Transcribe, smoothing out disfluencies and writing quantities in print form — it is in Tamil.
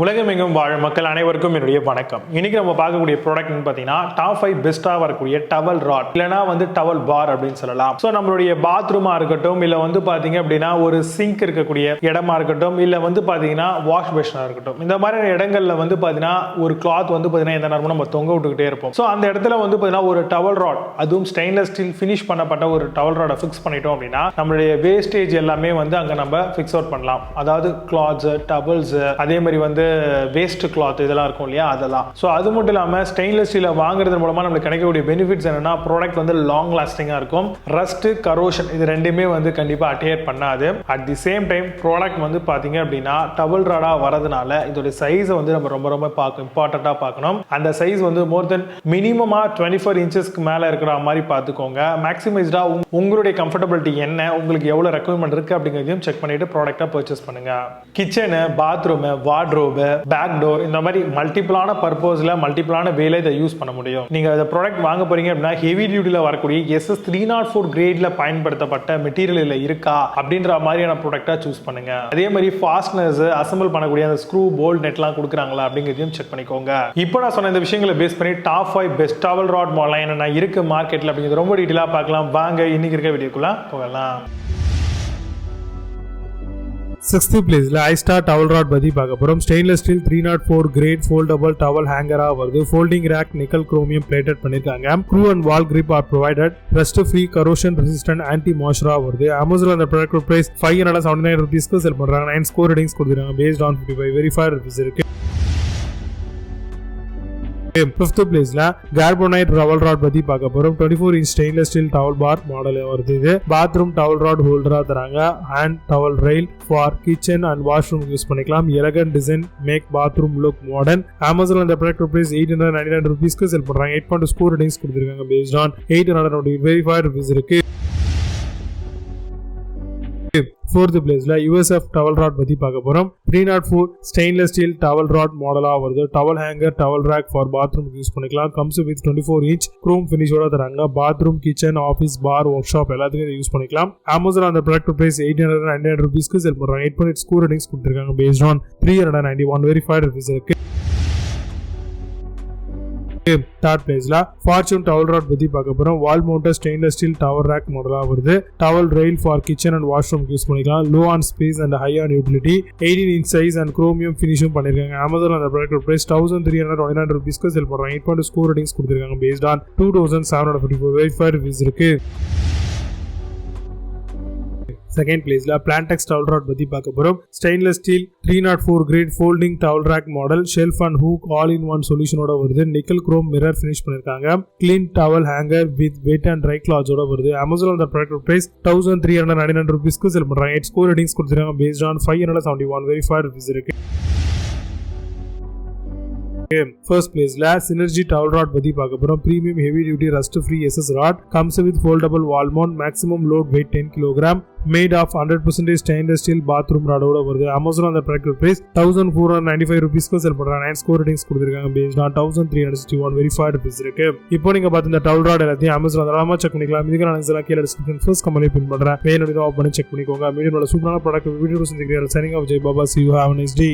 உலகமெங்கும் வாழும் மக்கள் அனைவருக்கும் என்னுடைய வணக்கம். இன்னைக்கு நம்ம பார்க்கக்கூடிய ப்ராடக்ட் பார்த்தீங்கன்னா டாப் 5 பெஸ்டா வரக்கூடிய டவல் ராட் இல்லனா டவல் பார் அப்படின்னு சொல்லலாம். ஸோ நம்மளுடைய பாத்ரூமா இருக்கட்டும், இல்ல பாத்தீங்க அப்படின்னா ஒரு சிங்க் இருக்கக்கூடிய இடமா இருக்கட்டும், இல்ல பாத்தீங்கன்னா வாஷ் பேஷனா இருக்கட்டும், இந்த மாதிரி இடங்கள்ல பாத்தீங்கன்னா ஒரு கிளாத் பாத்தீங்கன்னா எந்த நேரமும் நம்ம தொங்க விட்டுக்கிட்டே இருப்போம். ஸோ அந்த இடத்துல பாத்தீங்கன்னா ஒரு டவல் ராட், அதுவும் ஸ்டெயின்லெஸ் ஸ்டீல் ஃபினிஷ் பண்ணப்பட்ட ஒரு டவல் ராடை ஃபிக்ஸ் பண்ணிட்டோம் அப்படின்னா நம்மளுடைய வேஸ்டேஜ் எல்லாமே அங்க நம்ம ஃபிக்ஸ் அவுட் பண்ணலாம். அதாவது கிளாத்ஸ், டவல்ஸ், அதே மாதிரி வேஸ்ட் கிளாத் இதெல்லாம் இருக்கும் இல்லையா, அதெல்லாம். ஸோ அது மட்டும் இல்லாமல் ஸ்டெயின்லெஸ் ஸ்டீலை வாங்குறது மூலமா நம்மளுக்கு கிடைக்கக்கூடிய பெனிஃபிட்ஸ் என்னன்னா, ப்ராடக்ட் லாங் லாஸ்டிங்கா இருக்கும். ரஸ்ட், கரோஷன் இது ரெண்டுமே கண்டிப்பா அட்டேர் பண்ணாது. At the same time product பாத்தீங்க அப்படின்னா டபுள் ராடா வரதுனால இதோட சைஸை நம்ம ரொம்ப ரொம்ப இம்பார்ட்டண்டா பார்க்கணும். அந்த சைஸ் மோர் தென் மினிமமா 24 இன்ச்சஸ்க்கு மேல இருக்கிற மாதிரி பார்த்துக்கோங்க. மேக்ஸிமைஸ்டா உங்களுடைய கம்ஃபர்டபிலிட்டி என்ன, உங்களுக்கு எவ்வளவு ரெக்குவயர்மெண்ட் இருக்கு அப்படிங்கிறதையும் செக் பண்ணிட்டு ப்ராடக்டா பர்ச்சேஸ் பண்ணுங்க. Kitchen, bathroom, wardrobe, back door இந்த மாதிரி மல்டிபிளான பர்பஸ்ல மல்டிபிளான வேலை இதை யூஸ் பண்ண முடியும். நீங்க இந்த ப்ராடக்ட் வாங்க போறீங்க அப்படின்னா ஹெவி டியூட்டில வரக்கூடிய SS 304 கிரேட்ல பயன்படுத்தப்பட்ட மெட்டீரியல் இருக்கா அப்படின்ற மாதிரியான ப்ராடக்டா சூஸ் பண்ணுங்க. அதே மாதிரி ஃபாஸ்ட்னர்ஸ் அசெம்பிள் பண்ணக்கூடிய அந்த ஸ்க்ரூ, போல்ட், நெட்லாம் கொடுக்குறாங்களா அப்படிங்கிறதையும் செக் பண்ணிக்கோங்க. இப்போ நான் சொன்ன இந்த விஷயங்களை பேஸ் பண்ணி top 5 best towel rod model என்னென்ன இருக்கு மார்க்கெட்ல அப்படிங்கிறது ரொம்ப டீட்டெயிலா பார்க்கலாம். வாங்க இன்னைக்கு இருக்க வீடியோக்குள்ள போகலாம். 6th பிளேஸ்ல iSTAR டவல் ராட் பத்தி பார்க்க போறோம். Stainless steel 304 grade foldable towel ஹேங்கரா வருது. Folding rack nickel chromium plated பண்ணிருக்காங்க. Screw and wall grip are provided. Rust free, corrosion resistant, anti மாய்ஸ்சரா வருது. அமேசான்ல அந்த ப்ராடக்ட் பிரைஸ் 579 ரூபீஸ்க்கு செல் பண்றாங்க. 9 ஸ்கோர் ரேட்டிங்ஸ் கொடுத்துருக்காங்க. பேஸ்ட் ஆன் 55 வெரிஃபைட் ரிவ்யூஸ் இருக்கு. 5th பிளேஸ்ல கார்போனைட் டவல் ராட் பத்தி பார்க்க போறோம். 24 inch stainless steel towel bar model வருது. இது பாத்ரூம் டவல் ராட் ஹோல்டரா தராங்க. Hand towel rail for kitchen and washroom use பண்ணிக்கலாம். Elegant design make bathroom look modern. அமேசான்ல இந்த ப்ராடக்ட் பிரைஸ் 899 ரூபீஸ்க்கு செல் பண்றாங்க. 8.2 ஸ்கோர் ரேட்டிங்ஸ் கொடுத்திருக்காங்க. பேஸ்ட் ஆன் 820 வெரிஃபைட் ரிவ்யூஸ் இருக்கு. 4th பிளேஸ்ல USF டவல் ராட் பத்தி பார்க்க போறோம். 304 ஸ்டெயின்லெஸ் ஸ்டீல் டவல் ராட் மாடலா வருது. Towel hanger, towel rack for bathroom use பண்ணிக்கலாம். கம்ஸ் வித் 24 இன்ச் குரோம் ஃபினிஷோட தராங்க. Bathroom, kitchen, office, bar, workshop எல்லாத்துக்கும் யூஸ் பண்ணிக்கலாம். அமேசான் அந்த ப்ராடக்ட் பிரைஸ் 899 ரூபீஸ்க்கு செல் பண்றாங்க. 8.8 ஸ்கோர் ரேட்டிங்ஸ் கொடுத்திருக்காங்க. பேஸ்ட் ஆன் 391 வெரிஃபைட் ரிவ்யூஸ் இருக்கு. 3rd பிளேஸ்ல ஃபார்ச்சூன் டவல் ராட் பத்தி பார்க்க போறோம். Wall mounted stainless steel towel rack மாடலா வருது. Towel rail for kitchen and washroom use பண்ணிக்கலாம். Low on space and high on utility. 18 inch size and chromium ஃபினிஷும் பண்ணிருக்காங்க. அமேசான் அந்த ப்ராடக்ட் பிரைஸ் 1329 ரூபீஸ்க்கு செல் பண்றாங்க. 8.2 ஸ்கோர் ரேட்டிங்ஸ் கொடுத்திருக்காங்க. பேஸ்ட் ஆன் 2754 வெரிஃபைட் ரிவ்யூஸ் இருக்கு. 2nd பிளேஸ்ல Plantex டவல் ராட் பத்தி பார்க்க போறோம். Stainless steel 304 grade folding towel rack model. Shelf and hook all in one சொல்யூஷனோட வருது. நிக்கல் குரோம் மிரர் ஃபினிஷ் பண்ணிருக்காங்க. Clean towel hanger with wet and dry கிளாத்ஸோட வருது. அமேசான் அந்த ப்ராடக்ட் பிரைஸ் 1399 ரூபீஸ்க்கு செல் பண்றாங்க. 8 ஸ்கோர் ரேட்டிங்ஸ் கொடுத்திருக்காங்க. பேஸ்ட் ஆன் 571 வெரிஃபைட் ரிவ்யூஸ் இருக்கு. 1st பிளேஸ்ல சினர்ஜி டவல் ராட் பத்தி பார்க்க போறோம். Premium heavy duty rust free SS rod. Comes with foldable wall mount. Maximum load weight 10 kg. Made of 100% stainless steel bathroom ராடோட வருது. அமேசான் அந்த ப்ராடக்ட் பிரைஸ் 1495 ரூபீஸ்க்கு செல் பண்றாங்க. 9 ஸ்கோர் ரேட்டிங்ஸ் கொடுத்திருக்காங்க. பேஸ்ட் ஆன் 1361 வெரிஃபைட் ரிவ்யூஸ் இருக்கு. இப்போ நீங்க பார்த்த இந்த டவல் ராட் எல்லாத்தையும் அமேசான் தாராளமா செக் பண்ணிக்கலாம். இதுக்கு நான் இதெல்லாம் கீழ டிஸ்கிரிப்ஷன் ஃபர்ஸ்ட் கமெண்ட்ல பின் பண்றேன். வேணும்னா ஆஃப் பண்ணி செக் பண்ணிக்கோங்க. மீடியோல சூப்பரான ப்ராடக்ட் வீடியோ சந்திக்கிறேன். Signing off Jai Baba. See you, have a nice day.